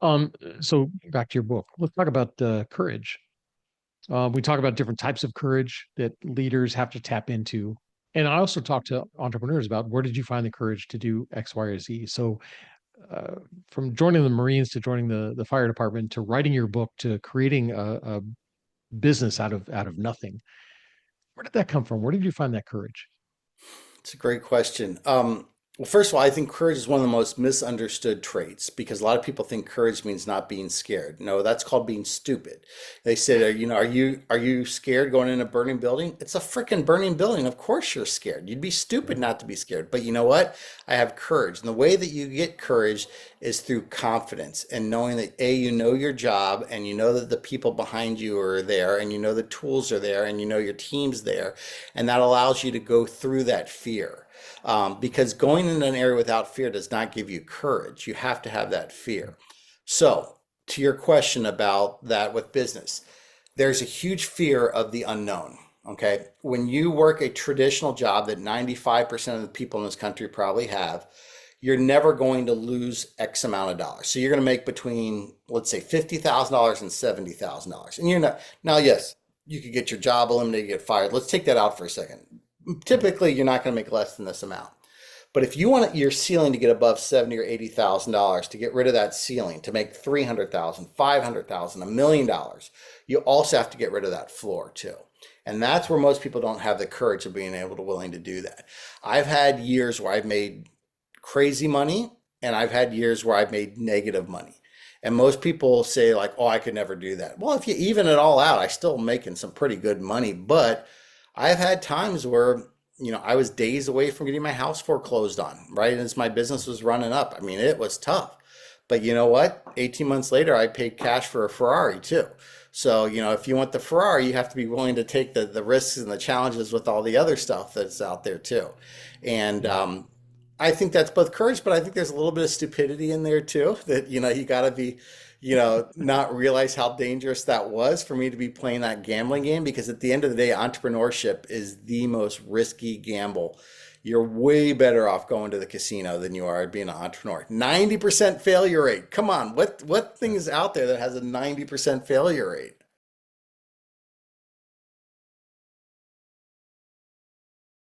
Um, so back to your book. Let's talk about courage. We talk about different types of courage that leaders have to tap into. And I also talk to entrepreneurs about where did you find the courage to do X, Y, or Z. So uh, from joining the Marines to joining the fire department to writing your book to creating a business out of nothing, where did that come from? Where did you find that courage? It's a great question. Well, first of all, I think courage is one of the most misunderstood traits because a lot of people think courage means not being scared. No, that's called being stupid. They said, are you scared going in a burning building? It's a freaking burning building. Of course you're scared. You'd be stupid not to be scared. But you know what? I have courage. And the way that you get courage is through confidence and knowing that A, you know your job and you know that the people behind you are there and you know the tools are there and you know your team's there. And that allows you to go through that fear. Because going in an area without fear does not give you courage. You have to have that fear. So, to your question about that with business, there's a huge fear of the unknown. Okay. When you work a traditional job that 95% of the people in this country probably have, you're never going to lose X amount of dollars. So you're going to make between, let's say, $50,000 and $70,000. And you're not, now, yes, you could get your job eliminated, get fired. Let's take that out for a second. Typically, you're not going to make less than this amount. But if you want your ceiling to get above 70 or $80,000 to get rid of that ceiling to make 300,000, 500,000, $1 million, you also have to get rid of that floor too. And that's where most people don't have the courage of being able to willing to do that. I've had years where I've made crazy money and I've had years where I've made negative money. And most people say like, "Oh, I could never do that." Well, if you even it all out, I still making some pretty good money, but I've had times where, I was days away from getting my house foreclosed on, right? As my business was running up. I mean, it was tough. But you know what? 18 months later, I paid cash for a Ferrari too. So, if you want the Ferrari, you have to be willing to take the risks and the challenges with all the other stuff that's out there too. And Yeah. I think that's both courage, but I think there's a little bit of stupidity in there too, that, you got to be, not realize how dangerous that was for me to be playing that gambling game because at the end of the day, entrepreneurship is the most risky gamble. You're way better off going to the casino than you are being an entrepreneur. 90% failure rate. Come on, what thing is out there that has a 90% failure rate?